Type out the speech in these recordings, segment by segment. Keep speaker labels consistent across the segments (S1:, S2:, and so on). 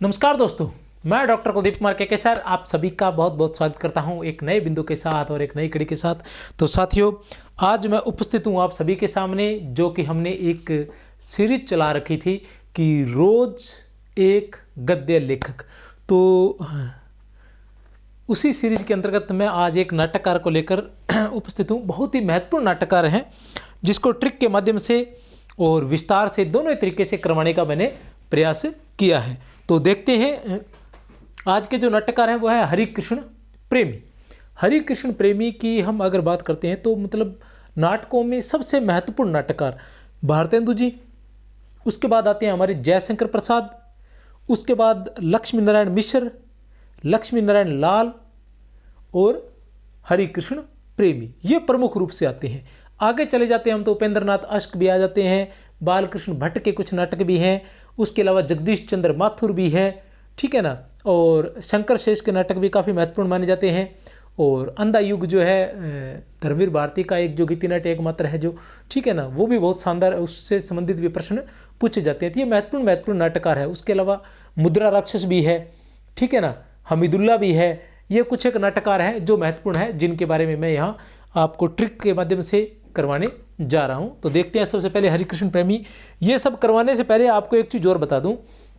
S1: नमस्कार दोस्तों, मैं डॉक्टर कुलदीप कुमार के सर आप सभी का बहुत बहुत स्वागत करता हूं एक नए बिंदु के साथ और एक नई कड़ी के साथ। तो साथियों, आज मैं उपस्थित हूं आप सभी के सामने, जो कि हमने एक सीरीज चला रखी थी कि रोज एक गद्य लेखक। तो उसी सीरीज के अंतर्गत मैं आज एक नाटककार को लेकर उपस्थित हूं। बहुत ही महत्वपूर्ण नाटककार हैं, जिसको ट्रिक के माध्यम से और विस्तार से दोनों तरीके से करवाने का मैंने प्रयास किया है। तो देखते हैं, आज के जो नाटककार हैं वो है हरिकृष्ण प्रेमी। हरिकृष्ण प्रेमी की हम अगर बात करते हैं तो मतलब नाटकों में सबसे महत्वपूर्ण नाटककार भारतेंदु जी, उसके बाद आते हैं हमारे जयशंकर प्रसाद, उसके बाद लक्ष्मी नारायण मिश्र, लक्ष्मी नारायण लाल और हरिकृष्ण प्रेमी, ये प्रमुख रूप से आते हैं। आगे चले जाते हैं हम तो उपेंद्र नाथ अश्क भी आ जाते हैं, बालकृष्ण भट्ट के कुछ नाटक भी हैं, उसके अलावा जगदीश चंद्र माथुर भी है, ठीक है ना, और शंकर शेष के नाटक भी काफ़ी महत्वपूर्ण माने जाते हैं। और अंधा युग जो है धर्मवीर भारती का एक जो गीति नाट्य एकमात्र है जो, ठीक है ना, वो भी बहुत शानदार, उससे संबंधित भी प्रश्न पूछे जाते हैं। तो ये महत्वपूर्ण नाटककार है। उसके अलावा मुद्रा राक्षस भी है, ठीक है ना, हमीदुल्ला भी है। ये कुछ एक नाटककार हैं जो महत्वपूर्ण है, जिनके बारे में मैं यहाँ आपको ट्रिक के माध्यम से करवाने जा रहा हूँ। तो देखते हैं सबसे पहले हरिकृष्ण प्रेमी। ये सब करवाने से पहले आपको एक चीज़ और बता दूँ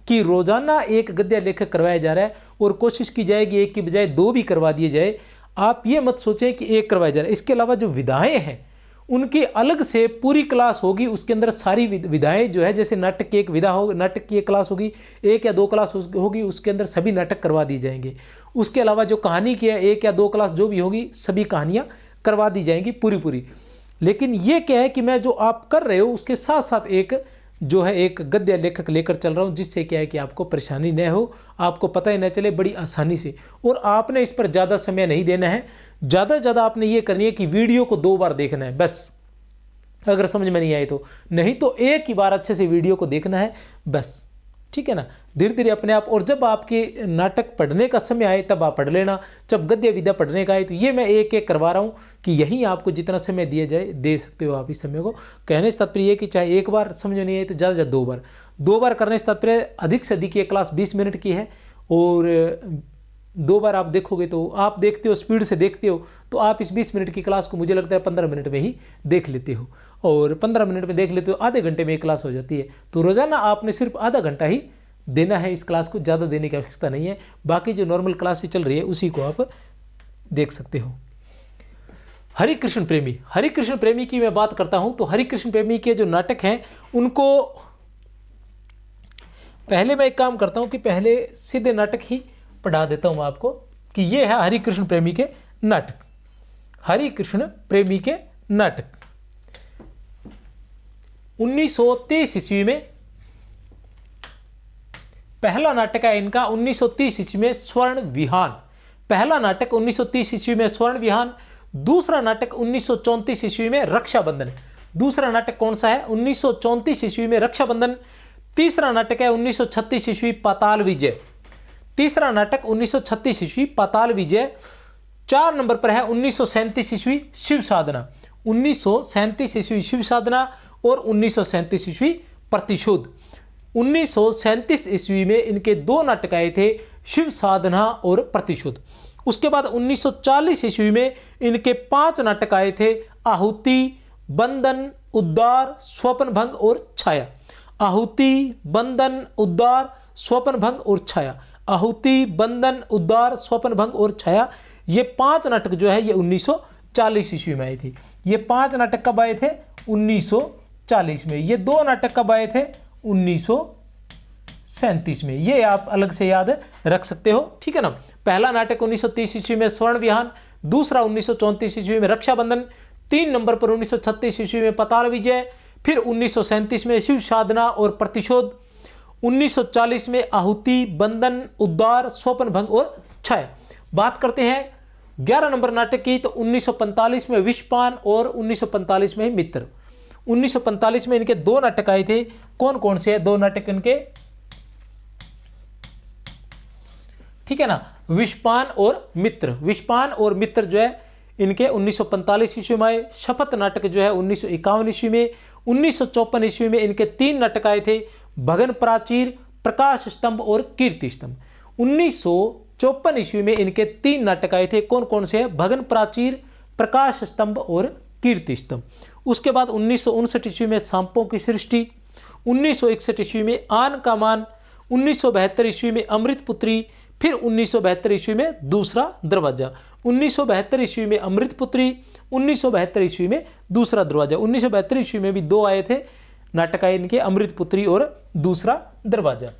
S1: कि रोजाना एक गद्य लेखक करवाया जा रहा है और कोशिश की जाएगी एक की बजाय दो भी करवा दिए जाए। आप ये मत सोचें कि एक करवाया जा रहा है। इसके अलावा जो विधाएं हैं उनकी अलग से पूरी क्लास होगी, उसके अंदर सारी विधाएं जो है, जैसे नाटक की एक विधा हो, नाटक की एक क्लास होगी, एक या दो क्लास होगी, उसके अंदर सभी नाटक करवा दिए जाएंगे। उसके अलावा जो कहानी की है, एक या दो क्लास जो भी होगी, सभी कहानियाँ करवा दी जाएंगी पूरी। लेकिन ये क्या है कि मैं जो आप कर रहे हो उसके साथ साथ एक जो है एक गद्य लेखक लेकर चल रहा हूँ, जिससे क्या है कि आपको परेशानी न हो, आपको पता ही न चले बड़ी आसानी से। और आपने इस पर ज़्यादा समय नहीं देना है, ज़्यादा से ज़्यादा आपने ये करनी है कि वीडियो को 2 बार देखना है बस, अगर समझ में नहीं आए तो। नहीं तो एक ही बार अच्छे से वीडियो को देखना है बस, ठीक है ना। धीरे धीरे अपने आप, और जब आपके नाटक पढ़ने का समय आए तब आप पढ़ लेना, जब गद्य विधा पढ़ने का आए तो ये मैं एक एक करवा रहा हूँ कि यही आपको जितना समय दिया जाए दे सकते हो आप इस समय को। कहने से तात्पर्य ये कि चाहे एक बार समझ में नहीं आए तो ज़्यादा से ज़्यादा 2 बार करने से तात्पर्य अधिक से अधिक ये क्लास 20 मिनट की है, और 2 बार आप देखोगे तो आप देखते हो, स्पीड से देखते हो तो आप इस 20 मिनट की क्लास को मुझे लगता है 15 मिनट में ही देख लेते हो, और 15 मिनट में देख लेते हो, आधे घंटे में एक क्लास हो जाती है। तो रोज़ाना आपने सिर्फ आधा घंटा ही देना है इस क्लास को, ज़्यादा देने की आवश्यकता नहीं है। बाकी जो नॉर्मल क्लास चल रही है उसी को आप देख सकते हो। हरिकृष्ण प्रेमी की मैं बात करता हूं तो हरिकृष्ण प्रेमी के जो नाटक हैं उनको पहले मैं एक काम करता हूं कि पहले सीधे नाटक ही पढ़ा देता हूं आपको कि ये है हरिकृष्ण प्रेमी के नाटक। हरिकृष्ण प्रेमी के नाटक 1930 ईस्वी में पहला नाटक है इनका। 1930 ईस्वी में स्वर्ण विहान, पहला नाटक 1930 ईस्वी में स्वर्ण विहान। दूसरा नाटक 1934 ईस्वी में रक्षाबंधन। दूसरा नाटक कौन सा है? 1934 ईस्वी में रक्षाबंधन। तीसरा नाटक है 1936 ईस्वी पाताल विजय। तीसरा नाटक 1936 ईस्वी पाताल विजय। 4 नंबर पर है 1937 ईस्वी शिव साधना। 1937 ईस्वी शिव साधना और 1937 ईस्वी प्रतिशोध। 1937 ईस्वी में इनके 2 नाटक आए थे, शिव साधना और प्रतिशोध। उसके बाद 1940 ईस्वी में इनके 5 नाटक आए थे, आहुति, बंधन, उद्धार, स्वप्नभंग और छाया। आहुति, बंधन, उद्धार, स्वप्नभंग और छाया। आहुति, बंधन, उद्धार, स्वप्नभंग और छाया, ये 5 नाटक जो है ये 1940 ईस्वी में आए थे। ये 5 नाटक कब आए थे? 1940 में। ये 2 नाटक कब आए थे? 1937 में। ये आप अलग से याद रख सकते हो, ठीक है ना। पहला नाटक 1930 ईस्वी में स्वर्ण विहान, दूसरा 1934 ईस्वी में रक्षाबंधन, 3 नंबर पर 1936 ईस्वी में पाताल विजय, फिर 1937 में शिव साधना और प्रतिशोध, 1940 में आहुति, बंधन, उद्धार, स्वप्नभंग और छाया। बात करते हैं 11 नंबर नाटक की, तो 1945 में विषपान और 1945 में मित्र। 1945 में इनके 2 नाटक आए थे। कौन कौन से हैं 2 नाटक इनके? ठीक है ना, विषपान और मित्र। विषपान और मित्र जो है इनके 1945 ईस्वी में आए। शपथ नाटक जो है 1951 ईस्वी में। 1954 ईस्वी में इनके 3 नाटक आए थे, भगन प्राचीर, प्रकाश स्तंभ और कीर्ति स्तंभ। 1954 ईस्वी में इनके 3 नाटक आए थे। कौन कौन से हैं? भगन प्राचीर, प्रकाश स्तंभ और कीर्ति स्तंभ। उसके बाद 1959 ईस्वी में सांपों की सृष्टि, 1961 ईस्वी में आन का मान, 1972 ईस्वी में अमृत पुत्री, फिर 1972 ईस्वी में दूसरा दरवाजा। 1972 ईस्वी में अमृत पुत्री, 1972 ईस्वी में दूसरा दरवाजा। 1972 ईस्वी में भी 2 आए थे नाटक आए इनके, अमृत पुत्री और दूसरा दरवाजा।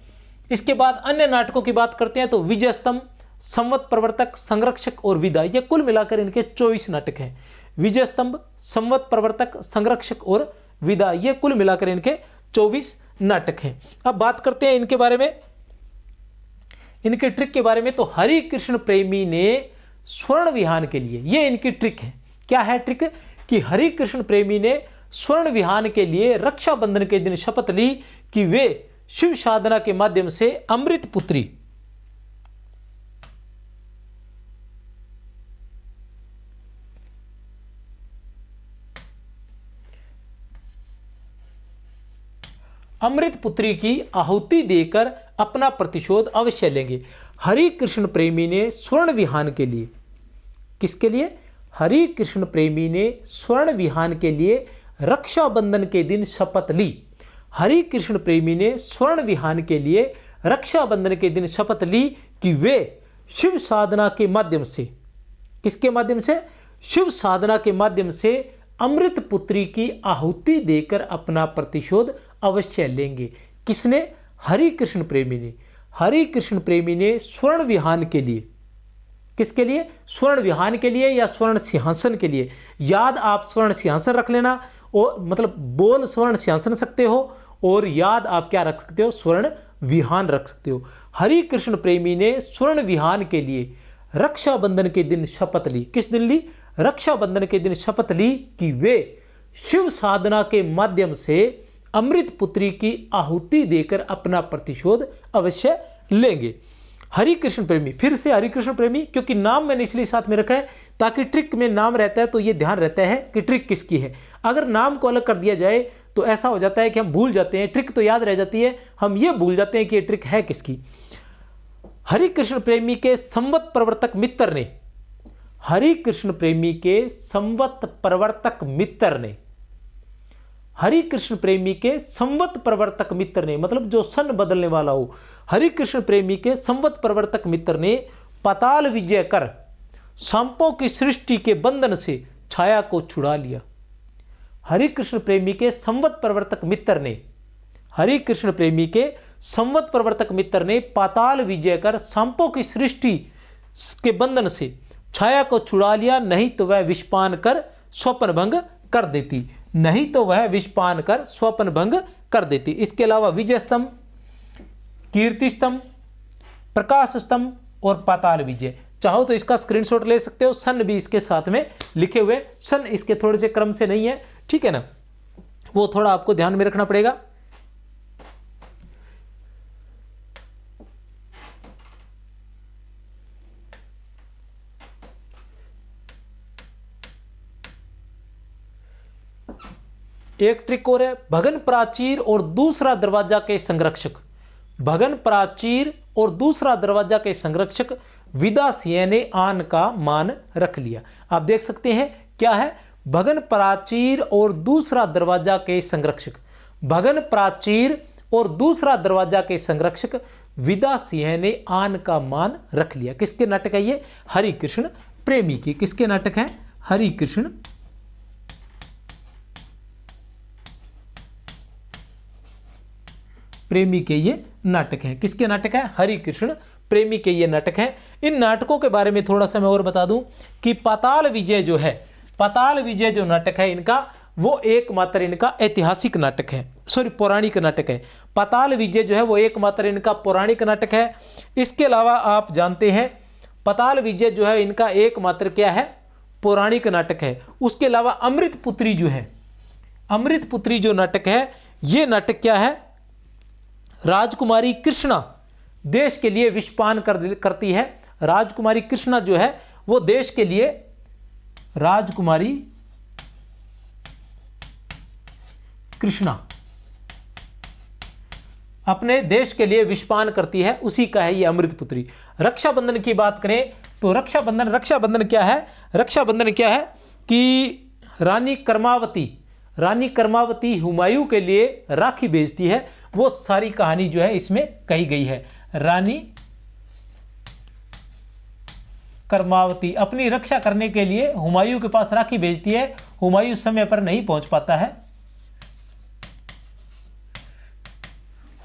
S1: इसके बाद अन्य नाटकों की बात करते हैं तो विजय स्तंभ, संवत प्रवर्तक, संरक्षक और विदा, ये कुल मिलाकर इनके 24 नाटक हैं। विजय स्तंभ, संवत प्रवर्तक, संरक्षक और विदा, ये कुल मिलाकर इनके 24 नाटक हैं। अब बात करते हैं इनके बारे में, इनके ट्रिक के बारे में। तो हरि कृष्ण प्रेमी ने स्वर्ण विहान के लिए, ये इनकी ट्रिक है। क्या है ट्रिक? कि हरि कृष्ण प्रेमी ने स्वर्ण विहान के लिए रक्षाबंधन के दिन शपथ ली कि वे शिव साधना के माध्यम से अमृत पुत्री की आहुति देकर अपना प्रतिशोध अवश्य लेंगे। हरि कृष्ण प्रेमी ने स्वर्ण विहान के लिए, किसके लिए? हरि कृष्ण प्रेमी ने स्वर्ण विहान के लिए रक्षाबंधन के दिन शपथ ली। हरि कृष्ण प्रेमी ने स्वर्ण विहान के लिए रक्षाबंधन के दिन शपथ ली कि वे शिव साधना के माध्यम से, किसके माध्यम से? शिव साधना के माध्यम से अमृत पुत्री की आहुति देकर अपना प्रतिशोध अवश्य लेंगे। किसने? हरि कृष्ण प्रेमी ने। हरि कृष्ण प्रेमी ने स्वर्ण विहान के लिए, किसके लिए? स्वर्ण विहान के लिए या स्वर्ण सिंहासन के लिए। याद आप स्वर्ण सिंहासन रख लेना, और मतलब बोल स्वर्ण सिंहासन सकते हो, और याद आप क्या रख सकते हो? स्वर्ण विहान रख सकते हो। हरि कृष्ण प्रेमी ने स्वर्ण विहान के लिए रक्षाबंधन के दिन शपथ ली। किस दिन ली? रक्षाबंधन के दिन शपथ ली कि वे शिव साधना के माध्यम से अमृत पुत्री की आहुति देकर अपना प्रतिशोध अवश्य लेंगे। हरि कृष्ण प्रेमी, फिर से हरि कृष्ण प्रेमी, क्योंकि नाम मैंने इसलिए साथ में रखा है ताकि ट्रिक में नाम रहता है तो ये ध्यान रहता है कि ट्रिक किसकी है। अगर नाम को अलग कर दिया जाए तो ऐसा हो जाता है कि हम भूल जाते हैं, ट्रिक तो याद रह जाती है, हम ये भूल जाते हैं कि ये ट्रिक है किसकी। हरि कृष्ण प्रेमी के संवत प्रवर्तक मित्र ने, हरि कृष्ण प्रेमी के संवत प्रवर्तक मित्र ने, हरि कृष्ण प्रेमी के संवत प्रवर्तक मित्र ने, मतलब जो सन बदलने वाला हो, हरि कृष्ण प्रेमी के संवत प्रवर्तक मित्र ने पाताल विजय कर सांपों की सृष्टि के बंधन से छाया को छुड़ा लिया। हरि कृष्ण प्रेमी के संवत प्रवर्तक मित्र ने, हरि कृष्ण प्रेमी के संवत प्रवर्तक मित्र ने पाताल विजय कर सांपों की सृष्टि के बंधन से छाया को छुड़ा लिया, नहीं तो वह विषपान कर स्वप्न भंग कर देती, नहीं तो वह विषपान कर स्वप्न भंग कर देती। इसके अलावा विजय स्तंभ, कीर्ति स्तंभ, प्रकाश स्तंभ और पाताल विजय, चाहो तो इसका स्क्रीनशॉट ले सकते हो। सन भी इसके साथ में लिखे हुए, सन इसके थोड़े से क्रम से नहीं है, ठीक है ना, वो थोड़ा आपको ध्यान में रखना पड़ेगा। एक ट्रिक और है, भगन प्राचीर और दूसरा दरवाजा के संरक्षक। भगन प्राचीर और दूसरा दरवाजा के संरक्षक विदा सिंह ने आन का मान रख लिया। आप देख सकते हैं क्या है, भगन प्राचीर और दूसरा दरवाजा के संरक्षक, भगन प्राचीर और दूसरा दरवाजा के संरक्षक विदा सिंह ने आन का मान रख लिया। किसके नाटक है ये? हरि कृष्ण प्रेमी की। किसके नाटक है? हरि कृष्ण प्रेमी के ये नाटक हैं। किसके नाटक है? हरि कृष्ण प्रेमी के ये नाटक हैं। इन नाटकों के बारे में थोड़ा सा मैं और बता दूं कि पाताल विजय जो है, पाताल विजय जो नाटक है इनका, वो एकमात्र इनका ऐतिहासिक नाटक है, सॉरी पौराणिक नाटक है। पाताल विजय जो है वो एकमात्र इनका पौराणिक नाटक है। इसके अलावा आप जानते हैं पाताल विजय जो है इनका एकमात्र क्या है? पौराणिक नाटक है। उसके अलावा अमृत पुत्री जो है, अमृत पुत्री जो नाटक है, ये नाटक क्या है? राजकुमारी कृष्णा देश के लिए विषपान करती है। राजकुमारी कृष्णा जो है वो देश के लिए, राजकुमारी कृष्णा अपने देश के लिए विषपान करती है, उसी का है ये अमृतपुत्री। रक्षाबंधन की बात करें तो रक्षाबंधन क्या है? रक्षाबंधन क्या है कि रानी कर्मावती हुमायूं के लिए राखी भेजती है, वो सारी कहानी जो है इसमें कही गई है। रानी कर्मावती अपनी रक्षा करने के लिए हुमायूं के पास राखी भेजती है, हुमायूं समय पर नहीं पहुंच पाता है,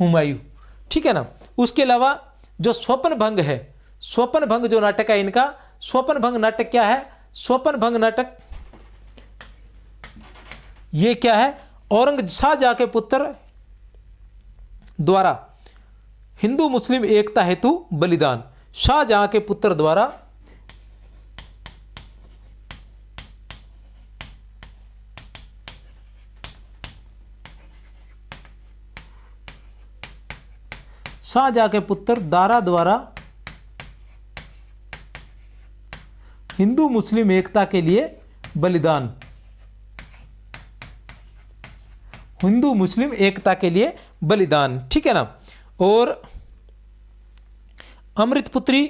S1: हुमायूं, ठीक है ना। उसके अलावा जो स्वप्न भंग है, स्वप्न भंग जो नाटक है इनका, स्वप्न भंग नाटक क्या है? स्वप्न भंग नाटक ये क्या है? शाहजहां के पुत्र द्वारा हिंदू मुस्लिम एकता हेतु बलिदान। शाहजहां के पुत्र द्वारा शाहजहां के पुत्र दारा द्वारा हिंदू मुस्लिम एकता के लिए बलिदान, हिंदू मुस्लिम एकता के लिए बलिदान, ठीक है ना। और अमृतपुत्री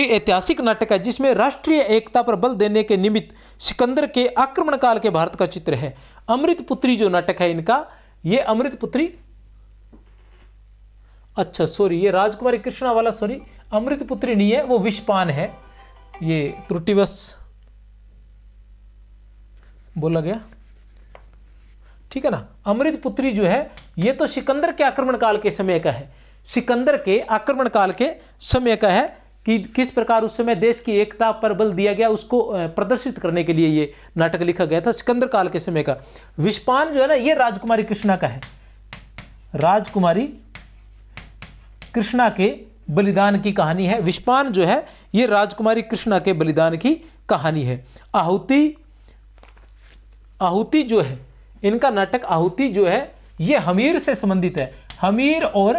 S1: ऐतिहासिक नाटक है जिसमें राष्ट्रीय एकता पर बल देने के निमित्त सिकंदर के आक्रमण काल के भारत का चित्र है। अमृतपुत्री जो नाटक है इनका, ये अमृतपुत्री, अच्छा सॉरी, ये राजकुमारी कृष्णा वाला, सॉरी अमृतपुत्री नहीं है, वो विषपान है, ये त्रुटिवश बोला गया, ठीक है ना। अमृतपुत्री जो है ये तो सिकंदर के आक्रमण काल के समय का है, सिकंदर के आक्रमण काल के समय का है कि किस प्रकार उस समय देश की एकता पर बल दिया गया, उसको प्रदर्शित करने के लिए ये नाटक लिखा गया था, सिकंदर काल के समय का। विषपान जो है ना ये राजकुमारी कृष्णा का है, राजकुमारी कृष्णा के बलिदान की कहानी है। विषपान जो है ये राजकुमारी कृष्णा के बलिदान की कहानी है। आहुति जो है इनका नाटक, आहुति जो है ये हमीर से संबंधित है, हमीर और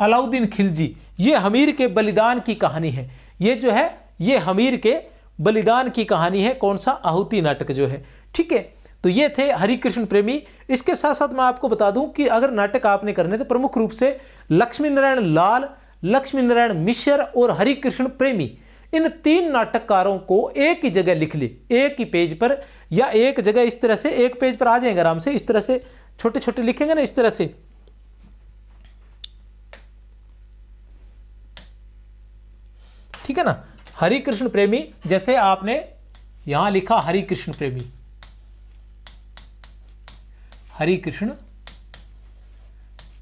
S1: अलाउद्दीन खिलजी, ये हमीर के बलिदान की कहानी है, ये जो है ये हमीर के बलिदान की कहानी है। कौन सा? आहुति नाटक जो है, ठीक है। तो ये थे हरिकृष्ण प्रेमी। इसके साथ साथ मैं आपको बता दूं कि अगर नाटक आपने करने तो प्रमुख रूप से लक्ष्मी नारायण लाल, लक्ष्मी नारायण मिश्र और हरिकृष्ण प्रेमी, इन तीन नाटककारों को एक ही जगह लिख ले, एक ही पेज पर या एक जगह, इस तरह से एक पेज पर आ जाएंगे आराम से, इस तरह से छोटे छोटे लिखेंगे ना, इस तरह से, ठीक है ना। हरिकृष्ण प्रेमी, जैसे आपने यहां लिखा हरिकृष्ण प्रेमी, हरिकृष्ण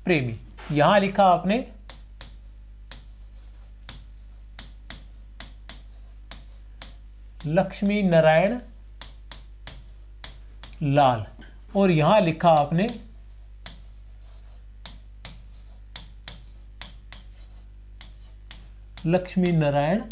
S1: प्रेमी, यहां लिखा आपने लक्ष्मी नारायण लाल, और यहां लिखा आपने लक्ष्मी नारायण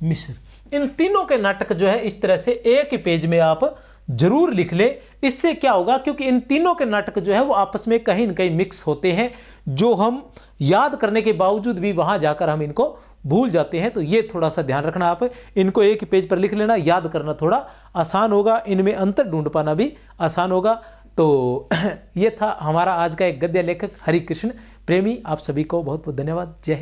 S1: मिश्र। इन तीनों के नाटक जो है इस तरह से एक ही पेज में आप जरूर लिख ले। इससे क्या होगा, क्योंकि इन तीनों के नाटक जो है वो आपस में कहीं न कहीं मिक्स होते हैं, जो हम याद करने के बावजूद भी वहां जाकर हम इनको भूल जाते हैं। तो ये थोड़ा सा ध्यान रखना, आप इनको एक ही पेज पर लिख लेना, याद करना थोड़ा आसान होगा, इनमें अंतर ढूंढ पाना भी आसान होगा। तो ये था हमारा आज का एक गद्य लेखक हरिकृष्ण प्रेमी। आप सभी को बहुत बहुत धन्यवाद। जय हिंद।